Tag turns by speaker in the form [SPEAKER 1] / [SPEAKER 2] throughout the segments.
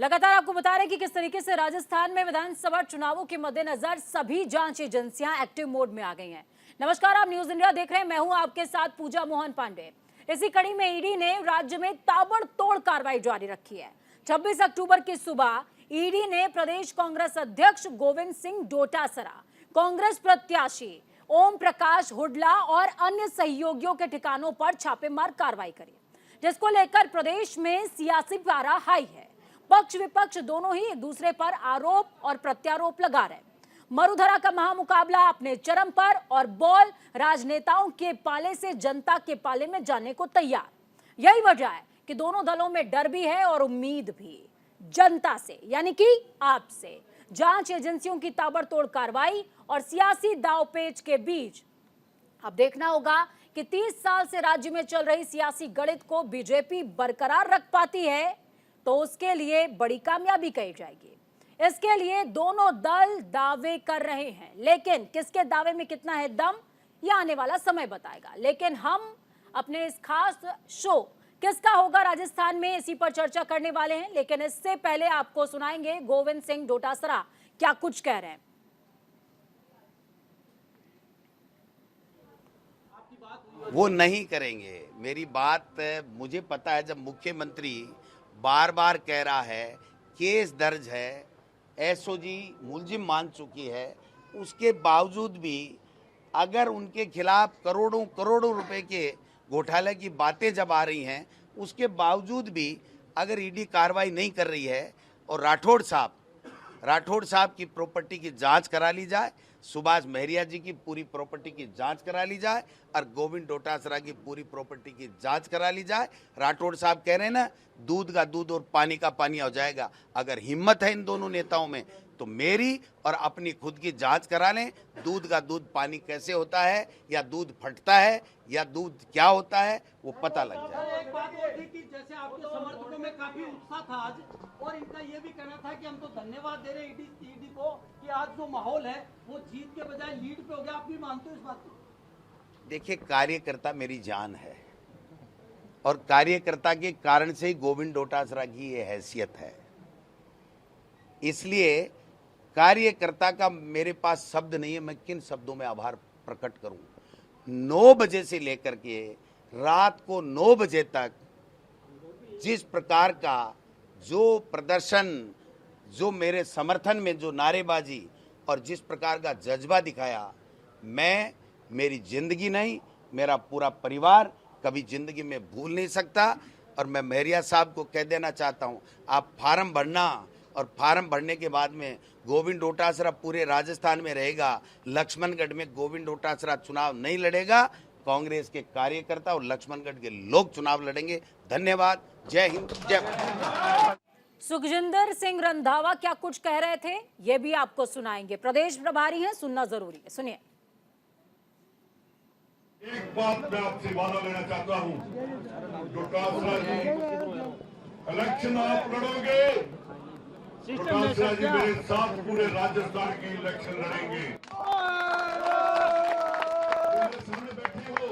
[SPEAKER 1] लगातार आपको बता रहे हैं कि किस तरीके से राजस्थान में विधानसभा चुनावों के मद्देनजर सभी जांच एजेंसियां एक्टिव मोड में आ गई हैं। नमस्कार, आप न्यूज इंडिया देख रहे हैं। मैं हूं आपके साथ पूजा मोहन पांडे। इसी कड़ी में ईडी ने राज्य में ताबड़तोड़ कार्रवाई जारी रखी है। 26 अक्टूबर की सुबह ईडी ने प्रदेश कांग्रेस अध्यक्ष गोविंद सिंह डोटासरा, कांग्रेस प्रत्याशी ओम प्रकाश हुड्डा और अन्य सहयोगियों के ठिकानों पर छापेमार कार्रवाई करी, जिसको लेकर प्रदेश में सियासी पारा हाई है। पक्ष विपक्ष दोनों ही एक दूसरे पर आरोप और प्रत्यारोप लगा रहे हैं। मरुधरा का महामुकाबला अपने चरम पर और बॉल राजनेताओं के पाले से जनता के पाले में जाने को तैयार। यही वजह है कि दोनों दलों में डर भी है और उम्मीद भी, जनता से यानी कि आपसे। जांच एजेंसियों की ताबड़तोड़ कार्रवाई और सियासी दांवपेच के बीच अब देखना होगा कि 30 साल से राज्य में चल रही सियासी गणित को बीजेपी बरकरार रख पाती है तो उसके लिए बड़ी कामयाबी कही जाएगी। इसके लिए दोनों दल दावे कर रहे हैं, लेकिन किसके दावे में कितना है दम, यह आने वाला समय बताएगा। लेकिन हम अपने इस खास शो किसका होगा राजस्थान में, इसी पर चर्चा करने वाले हैं। लेकिन इससे पहले आपको सुनाएंगे गोविंद सिंह डोटासरा क्या कुछ कह रहे हैं।
[SPEAKER 2] वो नहीं करेंगे। मेरी बात मुझे पता है। जब मुख्यमंत्री बार बार कह रहा है केस दर्ज है, एसओजी मुलजिम मान चुकी है, उसके बावजूद भी अगर उनके खिलाफ करोड़ों करोड़ों रुपए के घोटाले की बातें जब आ रही हैं, उसके बावजूद भी अगर ईडी कार्रवाई नहीं कर रही है और राठौड़ साहब की प्रॉपर्टी की जांच करा ली जाए, सुभाष महरिया जी की पूरी प्रॉपर्टी की जांच करा ली जाए और गोविंद डोटासरा की पूरी प्रॉपर्टी की जांच करा ली जाए। राठौड़ साहब कह रहे हैं ना, दूध का दूध और पानी का पानी हो जाएगा। अगर हिम्मत है इन दोनों नेताओं में तो मेरी और अपनी खुद की जांच करा लें। दूध का दूध पानी कैसे होता है, या दूध फटता है, या दूध क्या होता है, वो पता लग जाए।
[SPEAKER 3] एक बात और थी कि जैसे आपके समर्थकों में काफी उत्साह था आज, और इनका ये भी कहना था कि हम तो धन्यवाद दे रहे हैं ईडी को कि आज जो माहौल है वो जीत के बजाय लीड पे हो गया। आप भी मानते हो इस बात को?
[SPEAKER 2] देखिए, कार्यकर्ता मेरी जान है और कार्यकर्ता के कारण से ही गोविंद डोटासरा की ये हैसियत है। इसलिए कार्यकर्ता का मेरे पास शब्द नहीं है, मैं किन शब्दों में आभार प्रकट करूं। 9 बजे से लेकर के रात को 9 बजे तक जिस प्रकार का जो प्रदर्शन, जो मेरे समर्थन में जो नारेबाजी और जिस प्रकार का जज्बा दिखाया, मैं मेरी जिंदगी नहीं, मेरा पूरा परिवार कभी जिंदगी में भूल नहीं सकता। और मैं महरिया साहब को कह देना चाहता हूं, आप फार्म भरना, और फार्म भरने के बाद में गोविंद डोटासरा पूरे राजस्थान में रहेगा। लक्ष्मणगढ़ में गोविंद डोटासरा चुनाव नहीं लड़ेगा, कांग्रेस के कार्यकर्ता और लक्ष्मणगढ़ के लोग चुनाव लड़ेंगे। धन्यवाद। जय हिंद, जय भारत।
[SPEAKER 1] सुखजिंदर सिंह रंधावा क्या कुछ कह रहे थे, ये भी आपको सुनाएंगे। प्रदेश प्रभारी हैं, सुनना जरूरी है, सुनिए।
[SPEAKER 4] एक बात मैं आपसे वादा लेना चाहता हूं, डोटासरा जी, इलेक्शन आप लड़ोगे, डोटासरा जी मेरे साथ पूरे राजस्थान की इलेक्शन लड़ेंगे। मेरे सामने बैठे हो,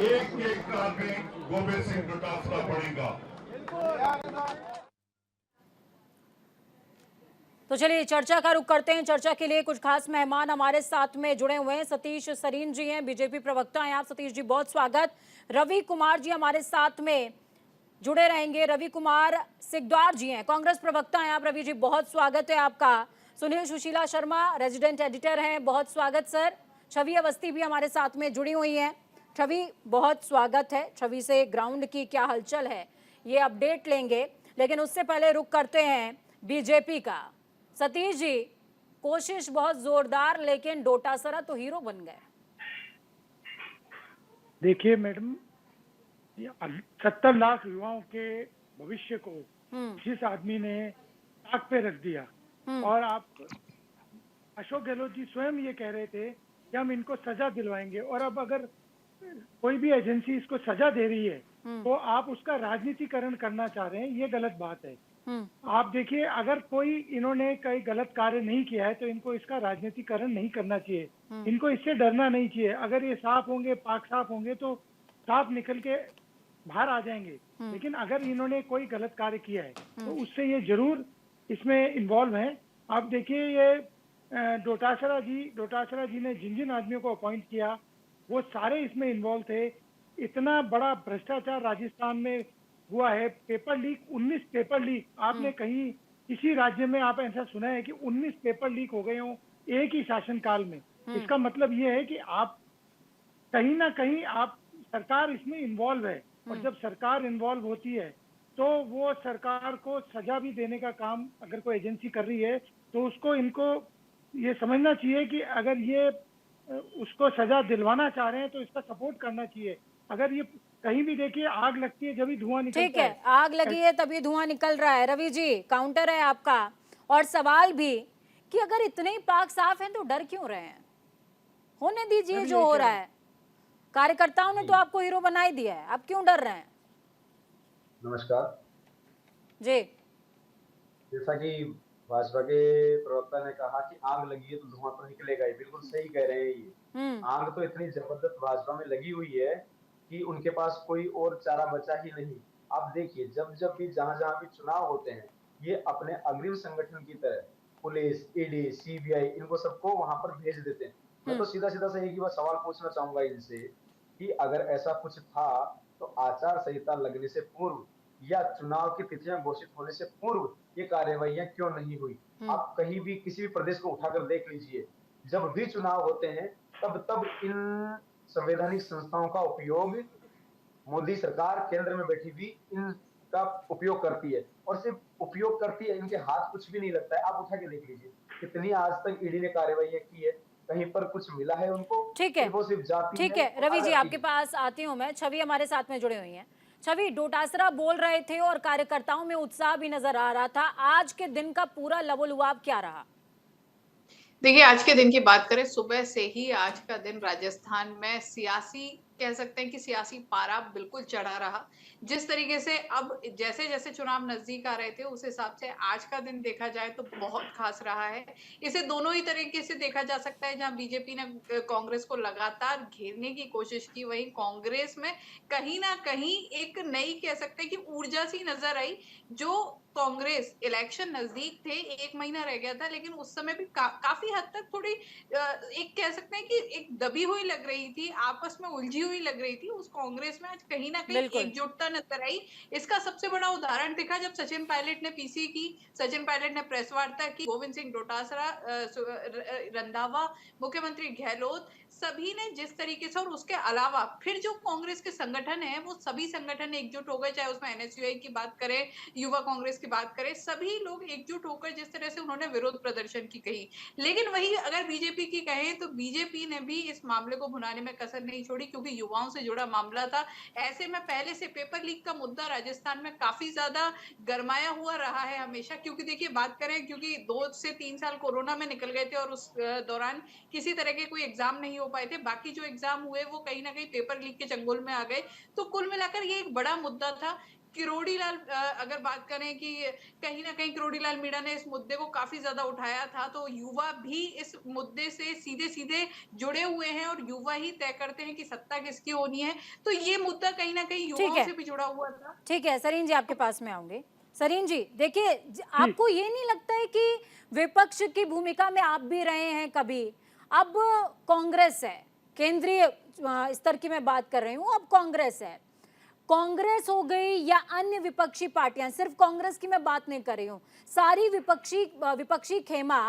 [SPEAKER 4] एक कार में गोविंद सिंह डोटासरा पड़ेगा।
[SPEAKER 1] तो चलिए चर्चा का रुख करते हैं। चर्चा के लिए कुछ खास मेहमान हमारे साथ में जुड़े हुए हैं। सतीश सरीन जी हैं, बीजेपी प्रवक्ता हैं आप। सतीश जी बहुत स्वागत। रवि कुमार जी हमारे साथ में जुड़े रहेंगे। रवि कुमार सिकदार जी हैं, कांग्रेस प्रवक्ता हैं आप। रवि जी बहुत स्वागत है आपका। सुनील सुशीला शर्मा रेजिडेंट एडिटर हैं, बहुत स्वागत सर। छवि अवस्थी भी हमारे साथ में जुड़ी हुई हैं। छवि बहुत स्वागत है। छवि से ग्राउंड की क्या हलचल है ये अपडेट लेंगे, लेकिन उससे पहले रुख करते हैं बीजेपी का। सतीश जी, कोशिश बहुत जोरदार, लेकिन डोटासरा तो हीरो बन गए।
[SPEAKER 5] देखिए मैडम, 70 लाख युवाओं के भविष्य को जिस आदमी ने ताक पे रख दिया, और आप अशोक गहलोत जी स्वयं ये कह रहे थे कि हम इनको सजा दिलवाएंगे, और अब अगर कोई भी एजेंसी इसको सजा दे रही है तो आप उसका राजनीतिकरण करना चाह रहे हैं, ये गलत बात है। आप देखिए, अगर कोई इन्होंने कोई गलत कार्य नहीं किया है तो इनको इसका राजनीतिकरण नहीं करना चाहिए, इनको इससे डरना नहीं चाहिए। अगर ये साफ होंगे, पाक साफ होंगे तो साफ निकल के बाहर आ जाएंगे। लेकिन अगर इन्होंने कोई गलत कार्य किया है तो उससे ये जरूर इसमें इन्वॉल्व है। आप देखिए ये डोटासरा जी ने जिन जिन आदमियों को अपॉइंट किया वो सारे इसमें इन्वॉल्व थे। इतना बड़ा भ्रष्टाचार राजस्थान में हुआ है। पेपर लीक, 19 पेपर लीक, आपने कहीं किसी राज्य में आप ऐसा सुना है कि 19 पेपर लीक हो गए हों एक ही शासनकाल में? इसका मतलब ये है कि आप कहीं ना कहीं आप सरकार इसमें इन्वॉल्व है, और जब सरकार इन्वॉल्व होती है तो वो सरकार को सजा भी देने का काम अगर कोई एजेंसी कर रही है तो उसको इनको ये समझना चाहिए कि अगर ये उसको सजा दिलवाना चाह रहे हैं तो इसका सपोर्ट करना चाहिए। अगर ये कहीं भी देखिए आग लगती है जब भी धुआं
[SPEAKER 1] ठीक
[SPEAKER 5] निकलता
[SPEAKER 1] है,
[SPEAKER 5] है।
[SPEAKER 1] आग लगी है तभी धुआं निकल रहा है। रवि जी, काउंटर है आपका और सवाल भी कि अगर इतने ही पाक साफ हैं तो डर क्यों रहे हैं? होने दीजिए
[SPEAKER 5] मैं भी
[SPEAKER 1] जो
[SPEAKER 5] यही
[SPEAKER 1] हो
[SPEAKER 5] कह
[SPEAKER 1] रहा
[SPEAKER 5] रहा हूं।
[SPEAKER 1] है। कार्यकर्ताओं ने तो आपको हीरो बना ही दिया है, अब क्यों डर रहे हैं?
[SPEAKER 6] नमस्कार।
[SPEAKER 1] जी।
[SPEAKER 6] जैसा कि भाजपा के प्रवक्ता ने कहा कि आग लगी है तो धुआं तो निकलेगा ही, बिल्कुल सही कह रहे हैं ये। आग तो इतनी जबरदस्त भाजपा में लगी हुई है कि उनके पास कोई और चारा बचा ही नहीं। आप देखिए जब जब भी जहां भी चुनाव होते हैं ये अपने अग्रिम संगठन की तरह पुलिस, ईडी, सीबीआई इनको सबको वहां पर भेज देते हैं। मैं तो सीधा सीधा से एक ही बार सवाल पूछना चाहूंगा इनसे कि अगर ऐसा कुछ था तो आचार संहिता लगने से पूर्व या चुनाव की तिथियां घोषित होने से पूर्व ये कार्यवाहियां क्यों नहीं हुई? आप कहीं भी किसी भी प्रदेश को उठाकर देख लीजिए, जब भी चुनाव होते हैं तब तब इन संवैधानिक संस्थाओं का उपयोग मोदी सरकार केंद्र में बैठी हुई इनका उपयोग करती है, और सिर्फ उपयोग करती है, इनके हाथ कुछ भी नहीं लगता है। आप उठा के देख लीजिए कितनी आज तक ईडी ने कार्यवाही की है, कहीं पर कुछ मिला है उनको?
[SPEAKER 1] ठीक है,
[SPEAKER 6] सिर्फ वो सिर्फ जाती
[SPEAKER 1] ठीक
[SPEAKER 6] है
[SPEAKER 1] है
[SPEAKER 6] और
[SPEAKER 1] रवि
[SPEAKER 6] आ
[SPEAKER 1] जी,
[SPEAKER 6] जाती
[SPEAKER 1] आपके
[SPEAKER 6] है।
[SPEAKER 1] पास आती हूँ मैं। छवि हमारे साथ में जुड़े हुई हैं। छवि, डोटासरा बोल रहे थे और कार्यकर्ताओं में उत्साह भी नजर आ रहा था। आज के दिन का पूरा लवोलुआब क्या रहा?
[SPEAKER 7] देखिए, आज के दिन की बात करें, सुबह से ही आज का दिन राजस्थान में सियासी कह सकते हैं कि सियासी पारा बिल्कुल चढ़ा रहा। जिस तरीके से अब जैसे-जैसे चुनाव नज़दीक आ रहे थे, उस हिसाब से आज का दिन देखा जाए तो बहुत ख़ास रहा है। इसे दोनों ही तरीके से देखा जा सकता है, जहाँ बीजेपी ने कांग्रेस को लगातार घेरने की कोशिश की, वहीं कांग्रेस में कहीं न कहीं एक नई कह सकते हैं कि ऊर्जा सी नज़र आई, जो कांग्रेस इलेक्शन नज़दीक थे, 1 महीना रह गया था, लेकिन उस समय भी काफ़ी हद तक थोड़ी एक कह सकते हैं कि एक दबी हुई लग रही थी, आपस में उलझी हुई लग रही थी। उस कांग्रेस में आज कहीं न कहीं
[SPEAKER 1] बिल्कुल।
[SPEAKER 7] एकजुटता नज़र आई। इसका सबसे बड़ा उदाहरण दिखा जब सचिन पायलट ने पीसी की, सचिन पायलट ने प्रेस वार्ता की, गोविंद सिंह डोटासरा, रंधावा, मुख्यमंत्री गहलोत, सभी ने जिस तरीके से, और उसके अलावा फिर जो कांग्रेस के संगठन हैं, वो सभी संगठन एकजुट हो गए, चाहे उसमें एनएसयूआई की बात करें, युवा कांग्रेस की बात करें, सभी लोग एकजुट होकर जिस तरह से उन्होंने विरोध प्रदर्शन की कही। लेकिन वही अगर बीजेपी की कहें तो बीजेपी ने भी इस मामले को भुनाने में कसर नहीं छोड़ी, क्योंकि युवाओं से जुड़ा मामला था। ऐसे में पहले से पेपर लीक का मुद्दा राजस्थान में काफी ज्यादा गरमाया हुआ रहा है हमेशा, क्योंकि देखिए बात करें, क्योंकि 2 से 3 साल कोरोना में निकल गए थे और उस दौरान किसी तरह के कोई एग्जाम नहीं हो पाए थे। बाकी जो एग्जाम हुए वो कहीं ना कहीं पेपर लीक के चंगुल में आ गए। तो कुल मिलाकर ये एक बड़ा मुद्दा था। किरोड़ीलाल अगर बात करें कि कहीं न कहीं किरोड़ीलाल मीणा ने इस मुद्दे को काफ़ी ज़्यादा उठाया था, तो युवा भी इस मुद्दे से सीधे-सीधे जुड़े हुए हैं और युवा ही तय करते हैं कि सत्ता किसकी होनी है। तो ये मुद्दा कहीं न कहीं
[SPEAKER 1] ठीक
[SPEAKER 7] युवाओं
[SPEAKER 1] है,
[SPEAKER 7] से भी जुड़ा हुआ था।
[SPEAKER 1] ठीक है। सरीन जी, आपके पास में आऊंगी। सरीन जी, देखिए,
[SPEAKER 5] जी
[SPEAKER 1] आपको ये नहीं लगता है कि विपक्ष की भूमिका में आप भी रहे हैं कभी? अब कांग्रेस है, केंद्रीय स्तर की मैं बात कर रही हूँ, अब कांग्रेस है। कांग्रेस हो गई या अन्य विपक्षी पार्टियां, सिर्फ कांग्रेस की मैं बात नहीं कर रही हूं, सारी विपक्षी खेमा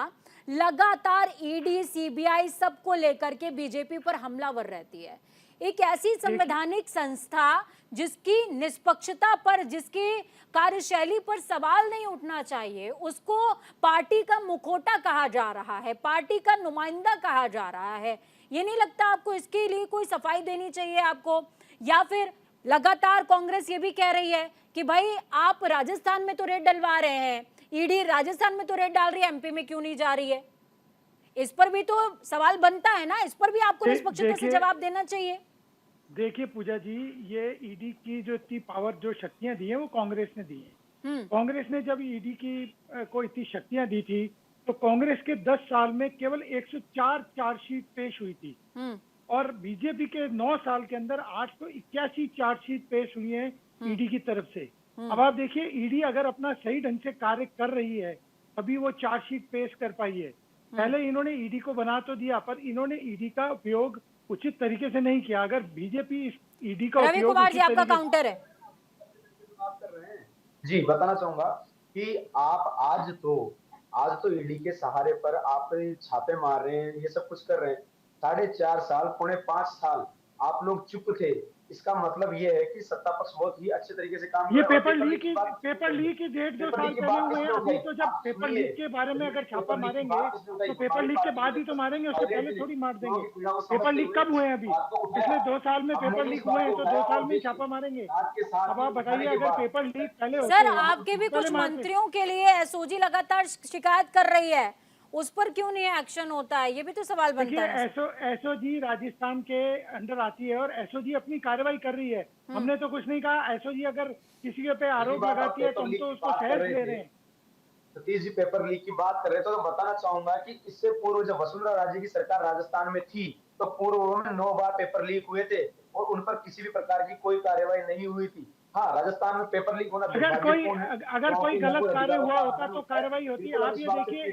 [SPEAKER 1] लगातार ईडी, सीबीआई सबको लेकर के बीजेपी पर हमलावर रहती है। एक ऐसी संवैधानिक संस्था जिसकी निष्पक्षता पर, जिसकी कार्यशैली पर सवाल नहीं उठना चाहिए, उसको पार्टी का मुखौटा कहा जा रहा है, पार्टी का नुमाइंदा कहा जा रहा है। ये नहीं लगता आपको इसके लिए कोई सफाई देनी चाहिए आपको? या फिर लगातार कांग्रेस ये भी कह रही है कि भाई आप राजस्थान में तो रेड डलवा रहे हैं, ईडी राजस्थान में तो रेड डाल रही है, एमपी में क्यों नहीं जा रही है? इस पर भी तो सवाल बनता है ना, इस पर भी आपको निष्पक्षता से जवाब देना चाहिए।
[SPEAKER 5] देखिए पूजा जी, ये ईडी की जो इतनी पावर, जो शक्तियां दी हैं वो कांग्रेस ने दी हैं। कांग्रेस ने जब ईडी की को इतनी शक्तियां दी थी तो कांग्रेस के 10 साल में केवल 104 चार्जशीट पेश हुई थी। और बीजेपी के 9 साल के अंदर 881 चार्जशीट पेश हुई है ईडी की तरफ से। अब आप देखिए, ईडी अगर अपना सही ढंग से कार्य कर रही है तभी वो चार्जशीट पेश कर पाई है। पहले इन्होंने ईडी को बना तो दिया, पर इन्होंने ईडी का उपयोग उचित तरीके से नहीं किया। अगर बीजेपी इस ईडी का
[SPEAKER 1] रवि
[SPEAKER 5] उपयोग
[SPEAKER 1] कुमार जी,
[SPEAKER 5] उचित
[SPEAKER 1] आपका
[SPEAKER 5] तरीके
[SPEAKER 1] काउंटर है।
[SPEAKER 6] बात कर रहे हैं जी, बताना चाहूंगा कि आप आज तो ईडी के सहारे पर आप छापे मार रहे हैं, ये सब कुछ कर रहे हैं। 4.5 साल, पौने 5 साल आप लोग चुप थे। इसका मतलब ये है कि सत्ता पक्ष बहुत ही अच्छे तरीके से काम कर
[SPEAKER 5] ये
[SPEAKER 6] रहा है।
[SPEAKER 5] पेपर लीक की 1.5-2 साल पहले हुए हैं। अभी तो जब पेपर लीक के बारे में अगर छापा मारेंगे तो पेपर लीक के बाद ही तो मारेंगे, उससे पहले थोड़ी मार देंगे। पेपर लीक कब हुए हैं? अभी पिछले 2 साल में पेपर लीक हुए हैं, तो 2 साल में ही छापा मारेंगे। अब आप बताइए, अगर पेपर लीक पहले होते
[SPEAKER 1] सर, आपके भी कुछ मंत्रियों के लिए एसओजी लगातार शिकायत कर रही है, उस पर क्यों नहीं एक्शन होता है? ये भी तो सवाल बनता है।
[SPEAKER 5] एसओजी राजस्थान के अंडर आती है और एसओजी अपनी कार्रवाई कर रही है। हमने तो कुछ नहीं कहा। एसओजी अगर किसी के पे आरोप लगाती है तो हम तो उसको सहज ले रहे हैं।
[SPEAKER 6] सतीश जी पेपर लीक की बात कर रहे थे, तो बताना चाहूंगा कि इससे पूर्व जब वसुंधरा राजे की सरकार राजस्थान में थी तो पूर्व में 9 बार पेपर लीक हुए थे और उन पर किसी भी प्रकार की कोई कार्रवाई नहीं हुई थी। हाँ, राजस्थान में पेपर लीक होना
[SPEAKER 5] अगर कोई गलत कार्य हुआ होता तो कार्रवाई होती। आप ये देखिए,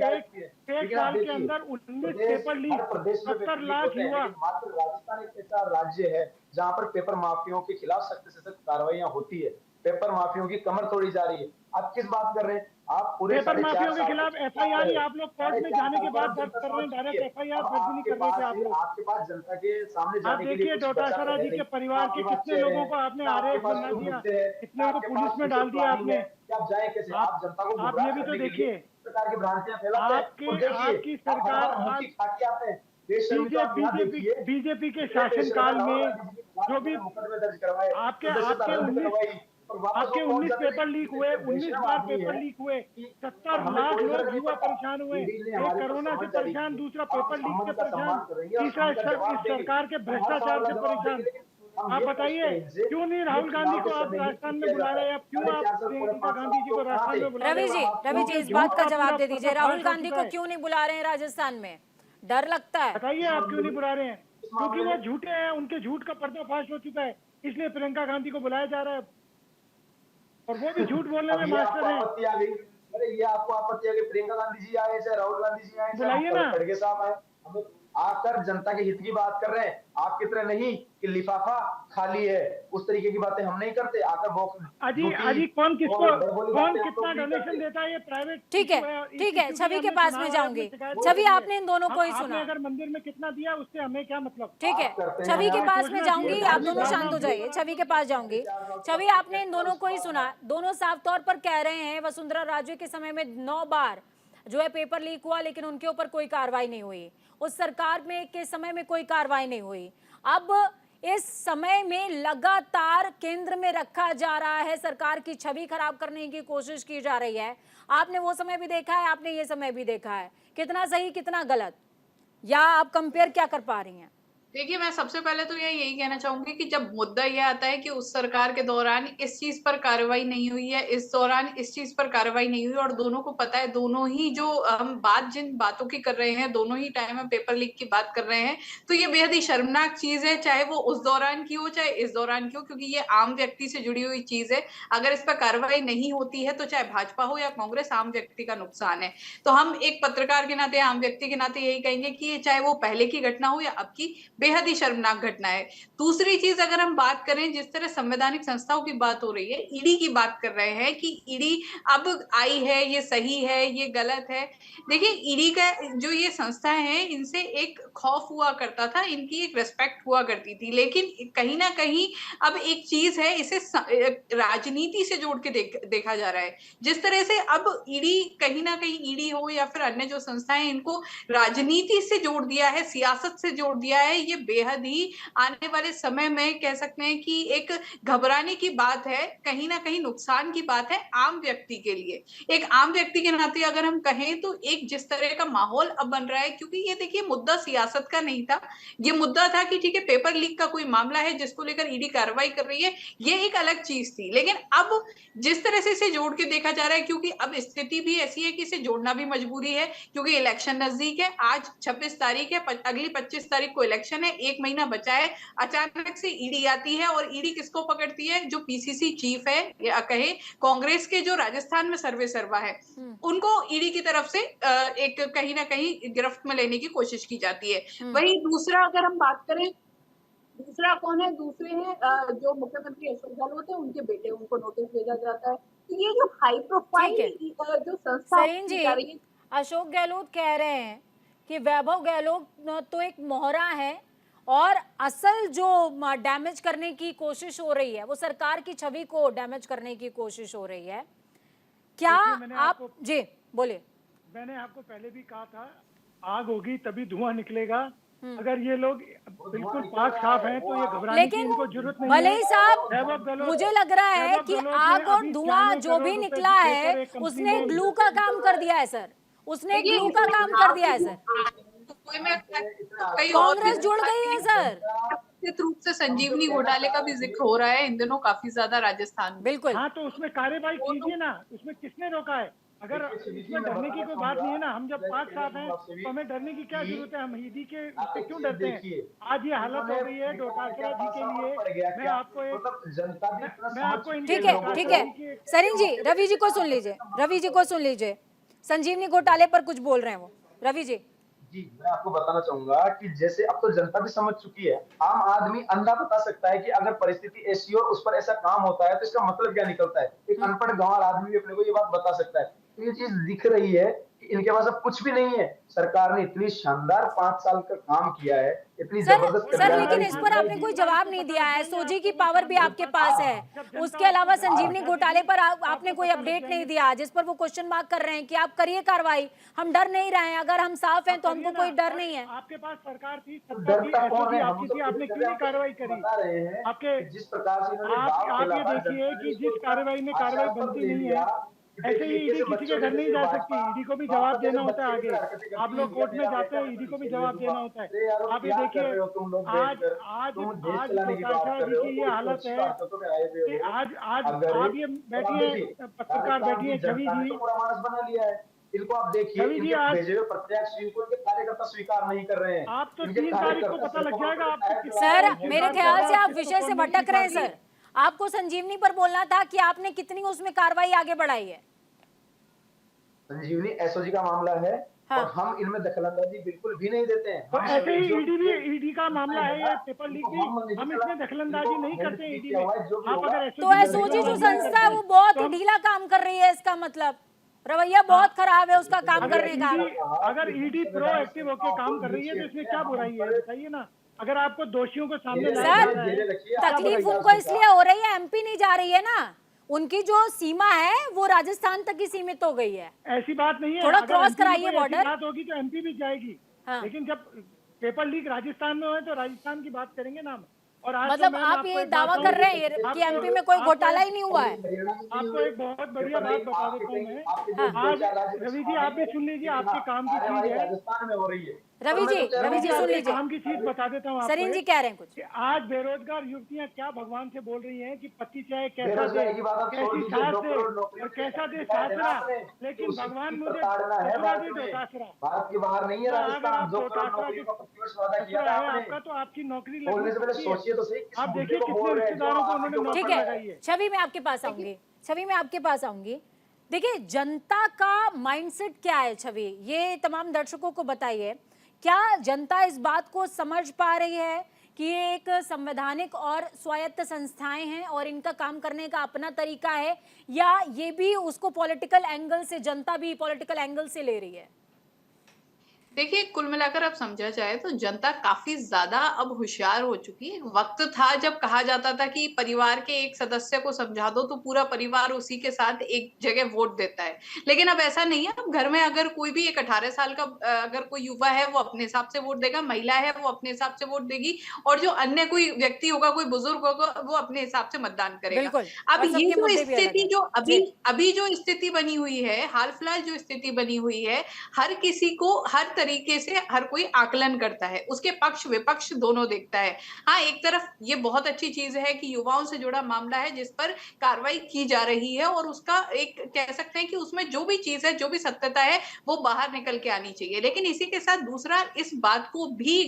[SPEAKER 5] एक साल के अंदर 19 पेपर लीक, 70 लाख युवा।
[SPEAKER 6] मात्र राजस्थान एक ऐसा राज्य है जहाँ पर पेपर माफियाओं के खिलाफ सख्त से सख्त कार्रवाइयां होती है। पेपर माफियाओं की कमर तोड़ी जा रही है। आप किस बात कर रहे हैं? आप पूरे
[SPEAKER 5] पेपर माफियाओं के खिलाफ एफआईआर ही आप लोग कोर्ट में जाने के बाद दर्ज कर रहे हैं। डायरेक्ट एफआईआर दर्ज नहीं कर रहे थे आप लोग।
[SPEAKER 6] आपके पास जनता के सामने
[SPEAKER 5] आप देखिए, डोटासरा जी के परिवार के कितने लोगों को आपने आरोप बना दिया, कितने को पुलिस में डाल दिया आपने।
[SPEAKER 6] आप जाए कैसे? आप जनता को
[SPEAKER 5] आप ये भी तो देखिए,
[SPEAKER 6] प्रकार की भ्रांतियां फैलाते हैं।
[SPEAKER 5] आपकी सरकार बीजेपी के शासनकाल में जो भी आपके 19 पेपर लीक हुए, 19 बार पेपर लीक हुए, 70 लाख लोग युवा परेशान हुए। एक कोरोना से परेशान, दूसरा पेपर लीक से परेशान, तीसरा इस सरकार के भ्रष्टाचार से परेशान। आप बताइए, क्यों नहीं राहुल गांधी को आप राजस्थान में बुला रहे हैं? आप क्यों प्रियंका गांधी जी को राजस्थान में बुला रहे हैं?
[SPEAKER 1] रवि जी, इस बात का जवाब दे दीजिए। राहुल गांधी को क्यों नहीं बुला रहे हैं राजस्थान में? डर लगता है?
[SPEAKER 5] बताइए, आप क्यों नहीं बुला रहे हैं? क्योंकि वो झूठे हैं, उनके झूठ का पर्दाफाश हो चुका है, इसलिए प्रियंका गांधी को बुलाया जा रहा है। और वो भी झूठ बोलने में मास्टर है।
[SPEAKER 6] अरे ये आपको आपत्ति आ गई? प्रियंका गांधी जी आए, चाहे राहुल गांधी जी आए,
[SPEAKER 5] बुलाइए ना।
[SPEAKER 6] खड़गे साहब आए, आकर जनता के हित की बात कर रहे हैं। आप की तरह नहीं कि लिफाफा खाली है, उस तरीके की बातें हम नहीं करते। आकर
[SPEAKER 5] अजी कौन कितना डोनेशन देता है? ये प्राइवेट।
[SPEAKER 1] ठीक है, छवि के पास में जाऊंगी। छवि, आपने इन दोनों को ही सुना।
[SPEAKER 5] अगर मंदिर में कितना दिया उससे हमें क्या मतलब?
[SPEAKER 1] ठीक है, छवि के पास में जाऊंगी। आप दोनों शांत हो जाइए। छवि के पास जाऊंगी। छवि, आपने इन दोनों को ही सुना। दोनों साफ तौर पर कह रहे हैं वसुंधरा राजे के समय में 9 बार जो है पेपर लीक हुआ, लेकिन उनके ऊपर कोई कार्रवाई नहीं हुई। उस सरकार में के समय में कोई कार्रवाई नहीं हुई। अब इस समय में लगातार केंद्र में रखा जा रहा है, सरकार की छवि खराब करने की कोशिश की जा रही है। आपने वो समय भी देखा है, आपने ये समय भी देखा है। कितना सही कितना गलत, या आप कंपेयर क्या कर पा रही हैं?
[SPEAKER 7] देखिए, मैं सबसे पहले तो यही कहना चाहूंगी कि जब मुद्दा यह आता है कि उस सरकार के दौरान इस चीज पर कार्रवाई नहीं हुई है, इस दौरान इस चीज पर कार्रवाई नहीं हुई, और दोनों को पता है, दोनों ही जो हम बात जिन बातों की कर रहे हैं, दोनों ही टाइम में पेपर लीक की बात कर रहे हैं, तो ये बेहद ही शर्मनाक चीज है, चाहे वो उस दौरान की हो चाहे इस दौरान की हो, क्योंकि ये आम व्यक्ति से जुड़ी हुई चीज है। अगर इस पर कार्रवाई नहीं होती है तो चाहे भाजपा हो या कांग्रेस, आम व्यक्ति का नुकसान है। तो हम एक पत्रकार के नाते, आम व्यक्ति के नाते यही कहेंगे कि चाहे वो पहले की घटना हो या अब की, बेहद ही शर्मनाक घटना है। दूसरी चीज, अगर हम बात करें, जिस तरह संवैधानिक संस्थाओं की बात हो रही है, ईडी की बात कर रहे हैं कि ईडी अब आई है, ये सही है, ये गलत है। देखिए, ईडी का जो ये संस्था है, इनसे एक खौफ हुआ करता था, इनकी एक रिस्पेक्ट हुआ करती थी, लेकिन कहीं ना कहीं अब एक चीज है, इसे राजनीति से जोड़ के देखा जा रहा है। जिस तरह से अब ईडी कहीं ना कहीं, ईडी हो या फिर अन्य जो संस्थाएं, इनको राजनीति से जोड़ दिया है, सियासत से जोड़ दिया है। ये बेहद ही आने वाले समय में कह सकते हैं कि एक घबराने की बात है, कहीं ना कहीं नुकसान की बात है आम व्यक्ति के लिए। एक आम व्यक्ति के नाते अगर हम कहें तो एक जिस तरह का माहौल अब बन रहा है, क्योंकि ये देखिए, मुद्दा सियासत का नहीं था, ये मुद्दा था कि ठीक है, पेपर लीक का कोई मामला है जिसको लेकर ईडी कार्रवाई कर रही है, ये एक अलग चीज थी। लेकिन अब जिस तरह से इसे जोड़ के देखा जा रहा है, क्योंकि अब स्थिति भी ऐसी है कि इसे जोड़ना भी मजबूरी है, क्योंकि इलेक्शन नजदीक है। आज 26 तारीख है, अगली 25 तारीख को इलेक्शन इलेक्शन है, 1 महीना बचा है, अचानक से ईडी आती है और ईडी किसको पकड़ती है? जो पीसीसी चीफ है या कहे कांग्रेस के जो राजस्थान में सर्वे सर्वा है, उनको ईडी की तरफ से एक कहीं ना कहीं गिरफ्त में लेने की कोशिश की जाती है। वही दूसरा अगर हम बात करें, दूसरा कौन है? दूसरे हैं जो मुख्यमंत्री अशोक गहलोत है, उनके बेटे, उनको नोटिस भेजा जाता है। तो ये जो हाई प्रोफाइल जो संस्था
[SPEAKER 1] सरीन जी, अशोक गहलोत कह रहे हैं कि वैभव गहलोत तो एक मोहरा है और असल जो डैमेज करने की कोशिश हो रही है वो सरकार की छवि को डैमेज करने की कोशिश हो रही है। क्या आप जी बोलिए।
[SPEAKER 5] मैंने आपको पहले भी कहा था, आग होगी तभी धुआं निकलेगा। अगर ये लोग बिल्कुल पाक साफ हैं तो ये घबराने की इनको जरूरत नहीं है।
[SPEAKER 1] भले ही साहब, मुझे लग रहा है कि आग और धुआं जो भी निकला है उसने ग्लू का काम कर दिया है सर, उसने ग्लू का काम कर दिया है सर। कांग्रेस जुड़ गई है सर।
[SPEAKER 7] निश्चित रूप से संजीवनी घोटाले का भी जिक्र हो रहा है इन दिनों काफी ज्यादा राजस्थान में।
[SPEAKER 1] बिल्कुल।
[SPEAKER 5] हाँ, तो उसमें कार्रवाई कीजिए ना, उसमें किसने रोका है? अगर इसमें डरने की कोई बात नहीं है ना, हम जब पाक साफ हैं तो हमें डरने की क्या जरूरत है? हम ईडी के उससे क्यों डरते हैं? आज ये हालत हो गई है डोटासरा जी के लिए। मैं आपको
[SPEAKER 1] ठीक है सरीन जी, रवि जी को सुन लीजिए, रवि जी को सुन लीजिए। संजीवनी घोटाले पर कुछ बोल रहे हैं वो, रवि जी।
[SPEAKER 6] जी, मैं आपको बताना चाहूंगा कि जैसे अब तो जनता भी समझ चुकी है, आम आदमी अंधा बता सकता है कि अगर परिस्थिति ऐसी और उस पर ऐसा काम होता है तो इसका मतलब क्या निकलता है। एक अनपढ़ गांव आदमी भी अपने को ये बात बता सकता है। तो ये चीज दिख रही है कि इनके पास अब कुछ भी नहीं है। सरकार ने इतनी शानदार 5 साल का काम किया है, इतनी जबरदस्त।
[SPEAKER 1] सर लेकिन इस पर आपने कोई जवाब नहीं दिया है। सोजी की पावर भी आपके पास है, उसके अलावा संजीवनी घोटाले पर आपने कोई अपडेट नहीं दिया, जिस पर वो क्वेश्चन मार्क कर रहे हैं कि आप करिए कार्रवाई, हम डर नहीं रहे हैं, अगर हम साफ हैं तो हमको कोई डर नहीं है।
[SPEAKER 5] आपके पास सरकार थी, आपने क्यों नहीं कार्रवाई करी? आपके
[SPEAKER 6] जिस प्रकार से
[SPEAKER 5] आप ये देखिए कि जिस कार्रवाई में कार्रवाई बनती नहीं है, ऐसे ही ईडी किसी के घर नहीं जा सकती। ईडी को भी जवाब देना होता है। आगे आप लोग कोर्ट में जाते हैं, ईडी को भी जवाब देना होता है। आप ये देखिए आज डोटासरा जी की ये हालत है कि आज आप ये बैठिए, पत्रकार बैठिए, छवि जी
[SPEAKER 6] बना लिया है। इनको आप देखिए, भेजे हुए प्रत्यक्ष को इनके कार्यकर्ता स्वीकार नहीं कर रहे हैं।
[SPEAKER 5] आप तो 3 तारीख को पता लग जाएगा आपको।
[SPEAKER 1] सर मेरे ख्याल से आप विषय से भटक रहे हैं सर। आपको संजीवनी पर बोलना था कि आपने कितनी उसमें कार्रवाई आगे बढ़ाई है।
[SPEAKER 6] संजीवनी एसओजी का मामला है। हाँ। और हम इनमें दखलंदाजी बिल्कुल भी नहीं देते हैं।
[SPEAKER 5] तो ऐसे ही ईडी का मामला है, ये पेपर लीक भी, हम इसमें दखलंदाजी नहीं करते ईडी में। आप अगर
[SPEAKER 1] तो एसओजी जो संस्था है वो बहुत ही ढीला काम कर रही है, इसका मतलब रवैया बहुत खराब है उसका काम करने का।
[SPEAKER 5] अगर ईडी प्रोएक्टिव होकर काम कर रही है तो इसमें क्या बुराई है, बताइए ना। अगर आपको दोषियों को सामने
[SPEAKER 1] सर तकलीफ उनको इसलिए हो रही है, एमपी नहीं जा रही है ना, उनकी जो सीमा है वो राजस्थान तक ही सीमित हो गई है।
[SPEAKER 5] ऐसी बात नहीं है,
[SPEAKER 1] थोड़ा क्रॉस कराइए बॉर्डर।
[SPEAKER 5] बात होगी तो एमपी भी जाएगी। हाँ। लेकिन जब पेपर लीक राजस्थान में हो तो राजस्थान की बात करेंगे ना। और आज
[SPEAKER 1] मतलब आप ये दावा कर रहे हैं कि एमपी में कोई घोटाला ही नहीं हुआ है।
[SPEAKER 5] आपको एक बहुत बढ़िया बात बता देता हूँ मैं। आज रवि जी आप भी सुन लीजिए, आपके काम की चीज है।
[SPEAKER 6] राजस्थान में हो रही है।
[SPEAKER 1] रवि जी सुन लीजिए,
[SPEAKER 5] काम की चीज बता देता हूँ।
[SPEAKER 1] सरीन जी कह रहे हैं कुछ।
[SPEAKER 5] आज बेरोजगार युवतियाँ क्या भगवान से बोल रही हैं कि पति चाहे कैसा दे, कैसी सास दे और कैसा दे सासरा, लेकिन भगवान मुझे ससुरा दे डोटासरा।
[SPEAKER 6] भारत के बाहर नहीं है राजस्थान, जो
[SPEAKER 5] आपका तो आपकी नौकरी लगी।
[SPEAKER 6] तो सही,
[SPEAKER 5] आप देखिए कितने रिश्तेदारों को उन्होंने नौकरी लगाई है।
[SPEAKER 1] छवि में आपके पास आऊंगी, छवि में आपके पास आऊंगी। देखिए जनता का माइंडसेट क्या है छवि, ये तमाम दर्शकों को बताइए। क्या जनता इस बात को समझ पा रही है कि ये एक संवैधानिक और स्वायत्त संस्थाएं हैं और इनका काम करने का अपना तरीका है, या ये भी उसको पॉलिटिकल एंगल से, जनता भी पॉलिटिकल एंगल से ले रही है?
[SPEAKER 7] देखिए कुल मिलाकर अब समझा जाए तो जनता काफी ज्यादा अब होशियार हो चुकी है। वक्त था जब कहा जाता था कि परिवार के एक सदस्य को समझा दो तो पूरा परिवार उसी के साथ एक जगह वोट देता है, लेकिन अब ऐसा नहीं है। अब घर में अगर कोई भी एक 18 साल का अगर कोई युवा है वो अपने हिसाब से वोट देगा, महिला है वो अपने हिसाब से वोट देगी, और जो अन्य कोई व्यक्ति होगा, कोई बुजुर्ग होगा, वो अपने हिसाब से मतदान करेगा। अब ये जो स्थिति जो अभी जो स्थिति बनी हुई है, हाल फिलहाल जो स्थिति बनी हुई है, हर किसी को हर तरीके से हर कोई आकलन करता है, उसके पक्ष विपक्ष दोनों देखता है। हाँ, एक तरफ ये बहुत अच्छी चीज है कि युवाओं से जुड़ा मामला है जिस पर कार्रवाई की जा रही है और उसका एक कह सकते हैं कि उसमें जो भी चीज है, जो भी सत्यता है, वो बाहर निकल के आनी चाहिए। लेकिन इसी के साथ दूसरा, इस बात को भी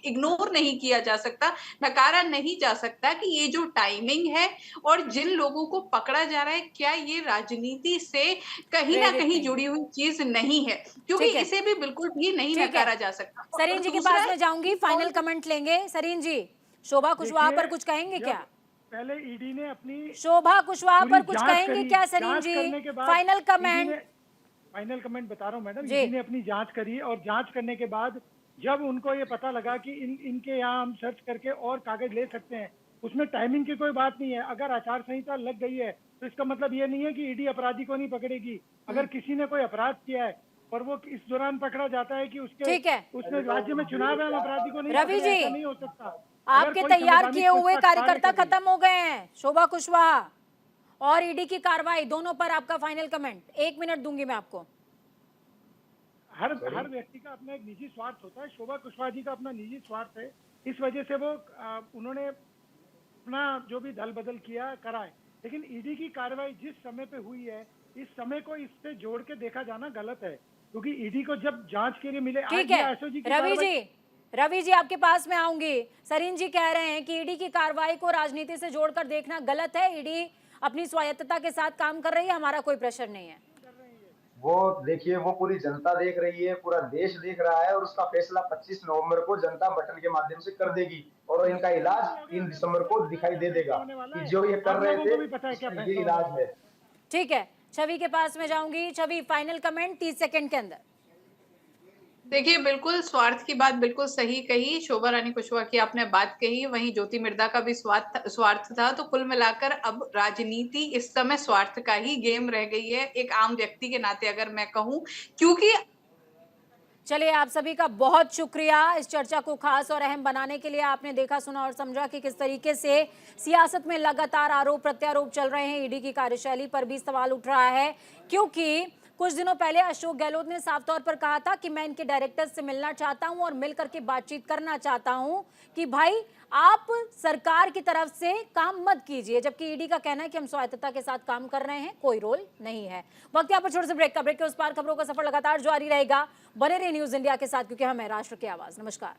[SPEAKER 7] इग्नोर नहीं किया जा सकता, नकारा नहीं जा सकता कि ये जो टाइमिंग है और जिन लोगों को पकड़ा जा रहा है, क्या ये राजनीति से कहीं ना
[SPEAKER 1] प्रेरित
[SPEAKER 7] कहीं
[SPEAKER 1] नहीं।
[SPEAKER 7] जुड़ी हुई चीज नहीं है, क्योंकि
[SPEAKER 1] ठीक है।
[SPEAKER 7] इसे भी बिल्कुल भी नहीं
[SPEAKER 1] ठीक है।
[SPEAKER 7] नकारा जा सकता।
[SPEAKER 1] सरीन जी के
[SPEAKER 7] दूसरा-
[SPEAKER 1] पास में जाऊंगी, फाइनल कमेंट लेंगे। सरीन जी, शोभा कुशवाहा पर
[SPEAKER 5] देखिए,
[SPEAKER 1] कुछ कहेंगे
[SPEAKER 5] जब
[SPEAKER 1] क्या?
[SPEAKER 5] पहले ईडी ने अपनी
[SPEAKER 1] शोभा कुशवाहा
[SPEAKER 5] पूरी
[SPEAKER 1] पर कुछ
[SPEAKER 5] जांच
[SPEAKER 1] कहेंगे
[SPEAKER 5] करी,
[SPEAKER 1] क्या सरीन
[SPEAKER 5] जांच
[SPEAKER 1] जी?
[SPEAKER 5] करने के बाद
[SPEAKER 1] फाइनल
[SPEAKER 5] ईडी
[SPEAKER 1] कमेंट।
[SPEAKER 5] ने- फाइनल कमेंट बता रहा हूँ मैडम,
[SPEAKER 1] जी।
[SPEAKER 5] ईडी ने अपनी जांच करी और जांच करने के बाद जब उनको ये पता लगा कि इनके यहाँ हम सर्च करके और कागज ले सकते हैं, उसमें टाइमिंग की कोई बात नहीं है। अगर आचार संहिता लग गई है तो इसका मतलब ये नहीं है कि ईडी अपराधी को नहीं पकड़ेगी। अगर किसी ने कोई अपराध किया है और वो इस दौरान पकड़ा जाता है कि उसके
[SPEAKER 1] ठीक है।
[SPEAKER 5] उसमें राज्य में चुनाव है, हम अपराधी को नहीं
[SPEAKER 1] रवि
[SPEAKER 5] पकड़े,
[SPEAKER 1] जी,
[SPEAKER 5] ऐसा नहीं हो सकता।
[SPEAKER 1] आपके
[SPEAKER 5] अगर कोई
[SPEAKER 1] तैयार
[SPEAKER 5] संवैधानिक
[SPEAKER 1] किए हुए
[SPEAKER 5] पक्षपात कार्य
[SPEAKER 1] कार्यकर्ता
[SPEAKER 5] करे-
[SPEAKER 1] खत्म हो गए हैं। शोभा कुशवाहा और ईडी की कार्रवाई दोनों पर आपका फाइनल कमेंट। 1 मिनट दूंगी मैं आपको।
[SPEAKER 5] हर व्यक्ति का अपना एक निजी स्वार्थ होता है। शोभा कुशवाहा जी का अपना निजी स्वार्थ है, इस वजह से वो उन्होंने अपना जो भी दल बदल किया करा है। लेकिन ईडी की कार्रवाई जिस समय पे हुई है, इस समय को इससे जोड़ के देखा जाना गलत है, क्योंकि ईडी को जब जांच के लिए मिले,
[SPEAKER 1] ठीक
[SPEAKER 5] आज ये
[SPEAKER 1] है
[SPEAKER 5] एसओजी की
[SPEAKER 1] रवि
[SPEAKER 5] कार्रवाई-
[SPEAKER 1] जी, रवि जी आपके पास में आऊंगी। सरीन जी कह रहे हैं कि ईडी की कार्रवाई को राजनीति से जोड़कर देखना गलत है। ईडी अपनी स्वायत्तता के साथ काम कर रही है, हमारा कोई प्रेशर नहीं है।
[SPEAKER 6] वो देखिए, वो पूरी जनता देख रही है, पूरा देश देख रहा है और उसका फैसला 25 नवंबर को जनता बटन के माध्यम से कर देगी और इनका इलाज 3 दिसंबर को दिखाई दे देगा कि जो ये कर रहे थे उसका ये इलाज है।
[SPEAKER 1] ठीक है, छवि के पास में जाऊंगी। छवि, फाइनल कमेंट 30 सेकंड के अंदर।
[SPEAKER 7] देखिए, बिल्कुल स्वार्थ की बात बिल्कुल सही कही, शोभा रानी कुशवाहा की आपने बात कही, वहीं ज्योति मिर्धा का भी स्वार्थ था। तो कुल मिलाकर अब राजनीति इस समय स्वार्थ का ही गेम रह गई है, एक आम व्यक्ति के नाते अगर मैं कहूं, क्योंकि
[SPEAKER 1] चलिए, आप सभी का बहुत शुक्रिया इस चर्चा को खास और अहम बनाने के लिए। आपने देखा, सुना और समझा कि किस तरीके से सियासत में लगातार आरोप प्रत्यारोप चल रहे हैं। ईडी की कार्यशैली पर भी सवाल उठ रहा है, क्योंकि कुछ दिनों पहले अशोक गहलोत ने साफ तौर पर कहा था कि मैं इनके डायरेक्टर्स से मिलना चाहता हूं और मिलकर के बातचीत करना चाहता हूं कि भाई आप सरकार की तरफ से काम मत कीजिए, जबकि ईडी का कहना है कि हम स्वायत्तता के साथ काम कर रहे हैं, कोई रोल नहीं है। वक्त यहाँ पर छोटे से ब्रेक का। ब्रेक के उस पार खबरों का सफर लगातार जारी रहेगा। बने रहिए न्यूज इंडिया के साथ, क्योंकि हम है राष्ट्र की आवाज। नमस्कार।